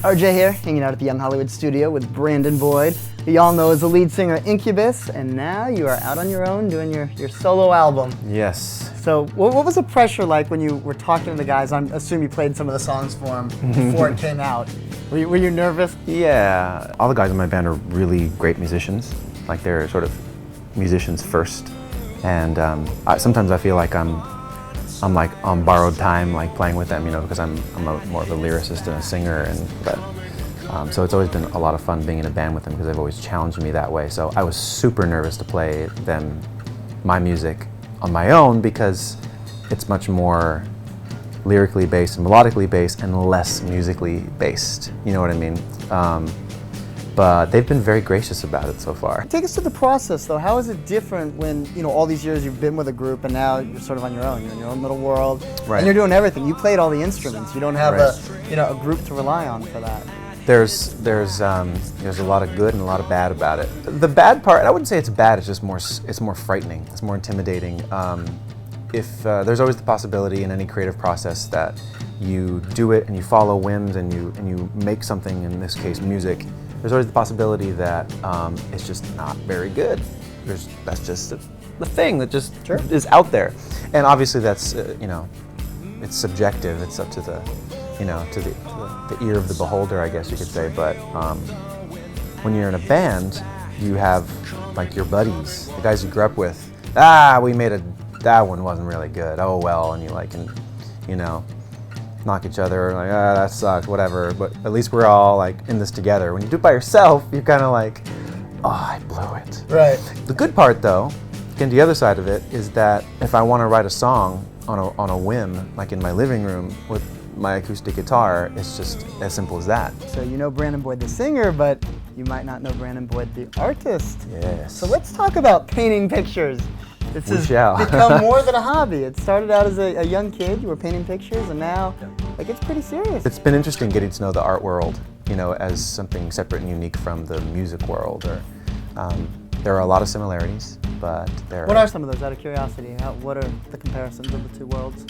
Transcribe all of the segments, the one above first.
RJ here, hanging out at the Young Hollywood studio with Brandon Boyd, who y'all know as the lead singer of Incubus, and now you are out on your own doing your solo album. Yes. So what was the pressure like when you were talking to the guys? I assume you played some of the songs for them before it came out. Were you nervous? Yeah. All the guys in my band are really great musicians. Like they're sort of musicians first. And sometimes I feel like I'm like on borrowed time, like playing with them, you know, because I'm more of a lyricist and a singer, so it's always been a lot of fun being in a band with them because they've always challenged me that way. So I was super nervous to play them my music on my own because it's much more lyrically based and melodically based and less musically based. You know what I mean? But they've been very gracious about it so far. Take us to the process though. How is it different when, you know, all these years you've been with a group and now you're sort of on your own. You're in your own little world, right. And you're doing everything. You played all the instruments. You don't have a group to rely on for that. There's a lot of good and a lot of bad about it. The bad part, I wouldn't say it's bad. It's just more frightening. It's more intimidating. There's always the possibility in any creative process that you do it and you follow whims and you make something, in this case music. There's always the possibility that it's just not very good. That's just the thing that just is out there, and obviously that's it's subjective. It's up to the the ear of the beholder, I guess you could say. But when you're in a band, you have like your buddies, the guys you grew up with. We made that one wasn't really good. Oh well, and you knock each other like, that sucks, whatever, but at least we're all like in this together. When you do it by yourself, you're kind of like, oh, I blew it. Right. The good part though, again, the other side of it, is that if I want to write a song on a whim, like in my living room with my acoustic guitar, it's just as simple as that. So you know Brandon Boyd the singer, but you might not know Brandon Boyd the artist. Yes. So let's talk about painting pictures. This has become more than a hobby. It started out as a young kid, you were painting pictures, and now like it's pretty serious. It's been interesting getting to know the art world, as something separate and unique from the music world. There are a lot of similarities, but What are some of those, out of curiosity? What are the comparisons of the two worlds?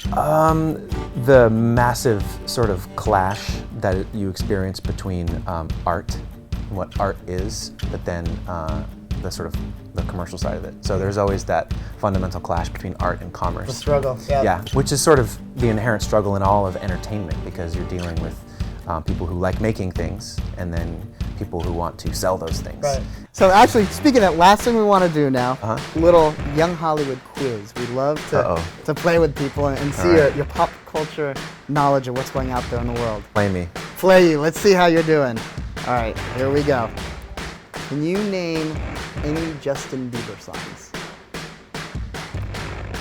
The massive sort of clash that you experience between art, and what art is, but then the commercial side of it. So there's always that fundamental clash between art and commerce. The struggle, yeah. Yeah, which is sort of the inherent struggle in all of entertainment, because you're dealing with people who like making things and then people who want to sell those things. Right. So actually, speaking of that, last thing we want to do now, little Young Hollywood quiz. We'd love to play with people and see your pop culture knowledge of what's going out there in the world. Play me. Play you. Let's see how you're doing. All right, here we go. Can you name any Justin Bieber songs?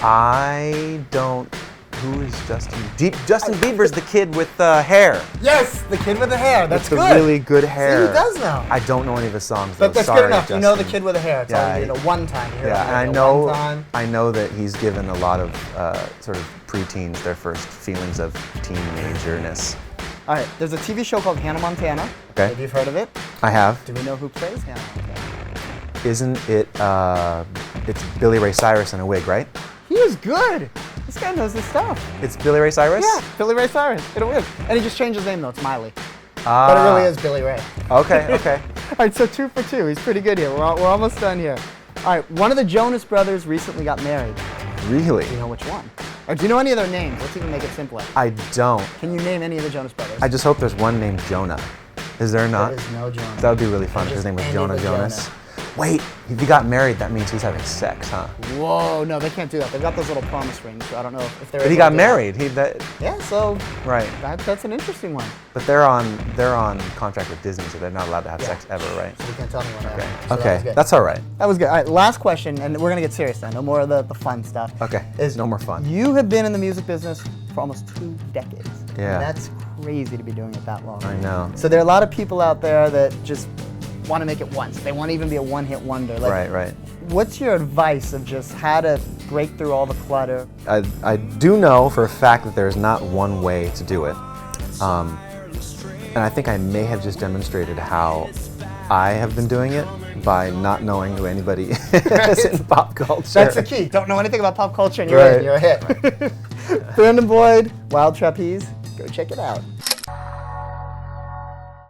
I don't. Who is Justin? Justin Bieber's the kid with the hair. Yes, the kid with the hair. That's good. The really good hair. See, he does now. I don't know any of his songs. But that's Sorry, good enough. Justin. You know the kid with the hair. It's only one time. And I know that he's given a lot of sort of preteens their first feelings of teenagerness. All right, there's a TV show called Hannah Montana. Okay. Have you heard of it? I have. Do we know who plays Hannah Montana? Isn't it, it's Billy Ray Cyrus in a wig, right? He is good. This guy knows his stuff. It's Billy Ray Cyrus? Yeah, Billy Ray Cyrus in a wig. And he just changed his name though, it's Miley. But it really is Billy Ray. Okay, okay. All right, so 2 for 2. He's pretty good here. We're almost done here. All right, one of the Jonas Brothers recently got married. Really? Do you know which one? Or do you know any of their names? Let's even make it simpler. I don't. Can you name any of the Jonas Brothers? I just hope there's one named Jonah. Is there not? There is no Jonah. That would be really fun if his name was Jonah Jonas. Wait, if he got married, that means he's having sex, huh? Whoa, no, they can't do that. They've got those little promise rings, so I don't know if they're. But he got married. Yeah, so. Right. That's an interesting one. But they're on contract with Disney, so they're not allowed to have sex ever, right? So we can't tell anyone. Okay. So Okay, that's all right. That was good. All right, last question, and we're gonna get serious now. No more of the fun stuff. Okay. No more fun. You have been in the music business for almost 2 decades. Yeah. And that's crazy to be doing it that long. I know. So there are a lot of people out there that just want to make it once. They want to even be a one-hit wonder. Like, right. What's your advice of just how to break through all the clutter? I do know for a fact that there's not one way to do it. And I think I may have just demonstrated how I have been doing it by not knowing who anybody is in pop culture. That's the key. Don't know anything about pop culture and you're a hit. Brandon Boyd, Wild Trapeze. Go check it out.